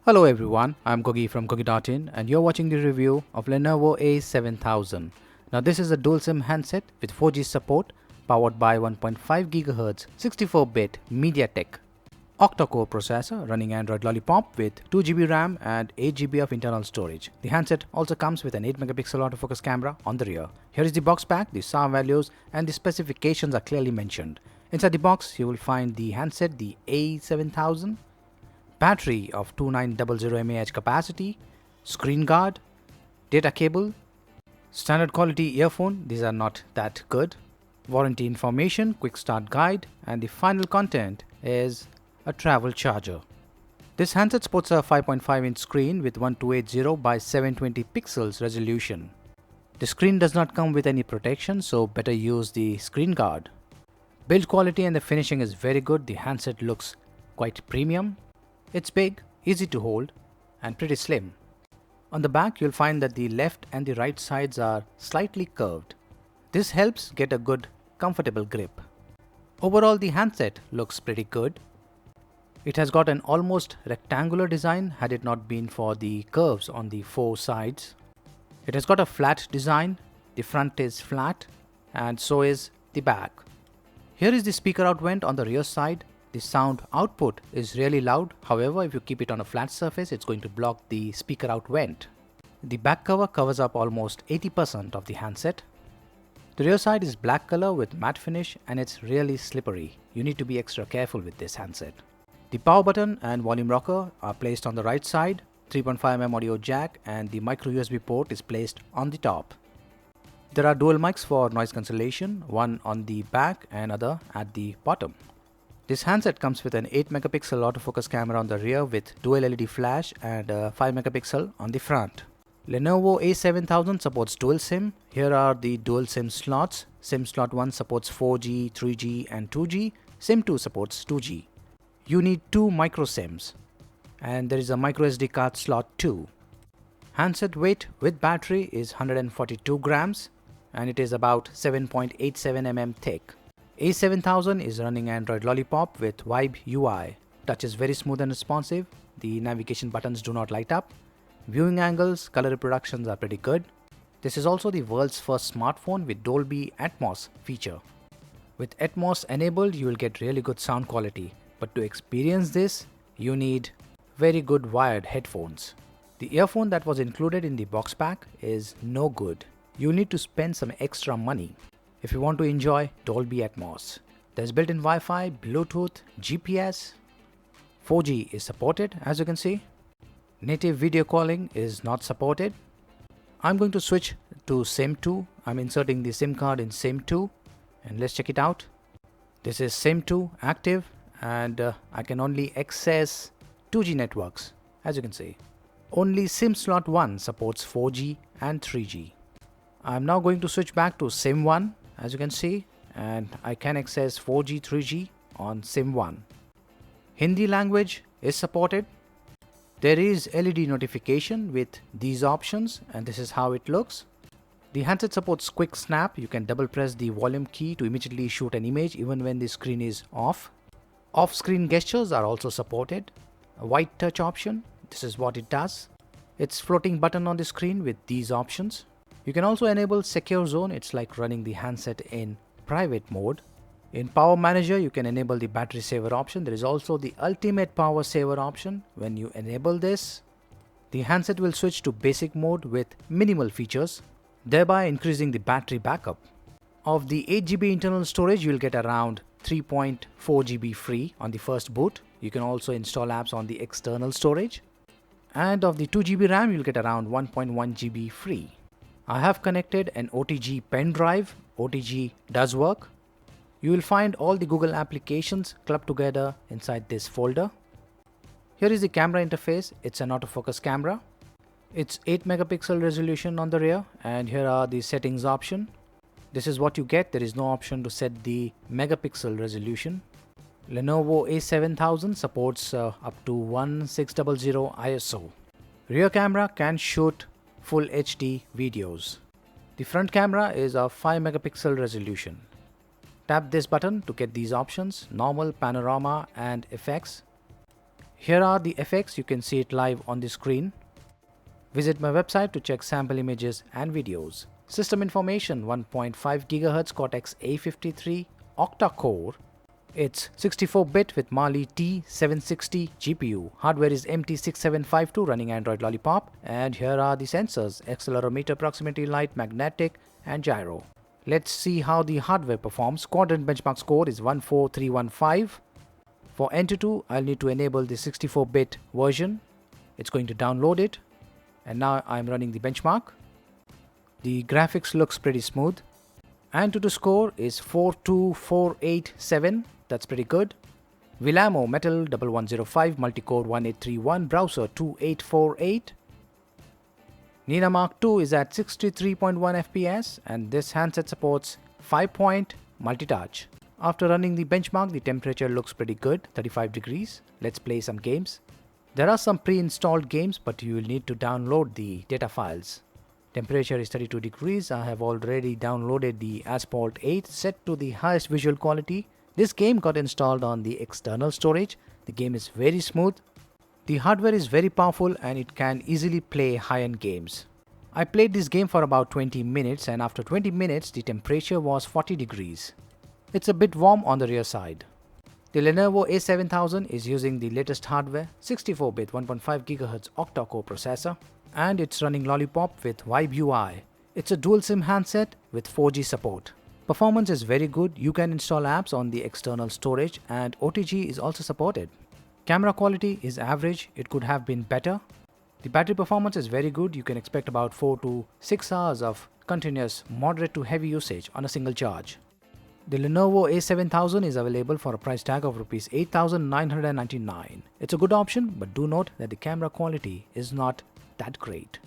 Hello everyone, I'm Gogi from Gogi.in and you're watching the review of Lenovo A7000. Now this is a dual SIM handset with 4G support powered by 1.5 GHz 64-bit MediaTek Octa Core processor running Android Lollipop with 2GB RAM and 8GB of internal storage. The handset also comes with an 8-megapixel autofocus camera on the rear. Here is the box pack, the SAR values and the specifications are clearly mentioned. Inside the box you will find the handset, the A7000, battery of 2900 mAh capacity, screen guard, data cable, standard quality earphone, these are not that good, warranty information, quick start guide, and the final content is a travel charger. This handset sports a 5.5-inch screen with 1280 by 720 pixels resolution. The screen does not come with any protection, so better use the screen guard. Build quality and the finishing is very good. The handset looks quite premium. It's big, easy to hold, and pretty slim. On the back, you'll find that the left and the right sides are slightly curved. This helps get a good, comfortable grip. Overall, the handset looks pretty good. It has got an almost rectangular design had it not been for the curves on the four sides. It has got a flat design. The front is flat, and so is the back. Here is the speaker out vent on the rear side. The sound output is really loud, however if you keep it on a flat surface it's going to block the speaker out vent. The back cover covers up almost 80% of the handset. The rear side is black color with matte finish and it's really slippery. You need to be extra careful with this handset. The power button and volume rocker are placed on the right side, 3.5mm audio jack and the micro USB port is placed on the top. There are dual mics for noise cancellation, one on the back and other at the bottom. This handset comes with an 8-megapixel autofocus camera on the rear with dual LED flash and a 5-megapixel on the front. Lenovo A7000 supports dual SIM. Here are the dual SIM slots. SIM slot 1 supports 4G, 3G and 2G. SIM 2 supports 2G. You need 2 micro SIMs and there is a micro SD card slot too. Handset weight with battery is 142 grams and it is about 7.87 mm thick. A7000 is running Android Lollipop with Vibe UI. Touch is very smooth and responsive. The navigation buttons do not light up. Viewing angles, color reproductions are pretty good. This is also the world's first smartphone with Dolby Atmos feature. With Atmos enabled, you will get really good sound quality. But to experience this, you need very good wired headphones. The earphone that was included in the box pack is no good. You need to spend some extra money if you want to enjoy Dolby Atmos. There's built-in Wi-Fi, Bluetooth, GPS. 4G is supported as you can see. Native video calling is not supported. I'm going to switch to SIM 2. I'm inserting the SIM card in SIM 2 and let's check it out. This is SIM 2 active and I can only access 2G networks as you can see. Only SIM slot 1 supports 4G and 3G. I'm now going to switch back to SIM 1 as you can see and I can access 4G, 3G on SIM 1. Hindi language is supported. There is LED notification with these options and this is how it looks. The handset supports quick snap. You can double press the volume key to immediately shoot an image even when the screen is off. Off-screen gestures are also supported. A white touch option, this is what it does. It's floating button on the screen with these options. You can also enable secure zone. It's like running the handset in private mode. In power manager, you can enable the battery saver option. There is also the ultimate power saver option. When you enable this, the handset will switch to basic mode with minimal features, thereby increasing the battery backup. Of the 8GB internal storage, you will get around 3.4 GB free on the first boot. You can also install apps on the external storage. And of the 2GB RAM, you will get around 1.1 GB free. I have connected an OTG pen drive. OTG does work. You will find all the Google applications clubbed together inside this folder. Here is the camera interface. It's an autofocus camera. It's 8-megapixel resolution on the rear and here are the settings option. This is what you get. There is no option to set the megapixel resolution. Lenovo A7000 supports up to 1600 ISO. Rear camera can shoot Full HD videos. The front camera is a 5-megapixel resolution. Tap this button to get these options: normal, panorama and effects. Here are the effects, you can see it live on the screen. Visit my website to check sample images and videos. System information: 1.5 GHz Cortex A53 Octa Core. It's 64-bit with Mali T760 GPU. Hardware is MT6752 running Android Lollipop. And here are the sensors: accelerometer, proximity light, magnetic and gyro. Let's see how the hardware performs. Quadrant benchmark score is 14315. For N2, I'll need to enable the 64-bit version. It's going to download it. And now I'm running the benchmark. The graphics looks pretty smooth. Antutu score is 42487. That's pretty good. Vilamo Metal 1105 multi-core 1831 browser 2848. Nina Mark II is at 63.1 FPS and this handset supports 5-point multi-touch. After running the benchmark, the temperature looks pretty good, 35 degrees. Let's play some games. There are some pre-installed games, but you will need to download the data files. Temperature is 32 degrees. I have already downloaded the Asphalt 8 set to the highest visual quality. This game got installed on the external storage. The game is very smooth. The hardware is very powerful and it can easily play high-end games. I played this game for about 20 minutes and after 20 minutes the temperature was 40 degrees. It's a bit warm on the rear side. The Lenovo A7000 is using the latest hardware, 64-bit 1.5 GHz Octa Core processor, and it's running Lollipop with Vibe UI. It's a dual SIM handset with 4G support. Performance is very good. You can install apps on the external storage and OTG is also supported. Camera quality is average. It could have been better. The battery performance is very good. You can expect about 4 to 6 hours of continuous moderate to heavy usage on a single charge. The Lenovo A7000 is available for a price tag of Rs 8,999. It's a good option, but do note that the camera quality is not that great.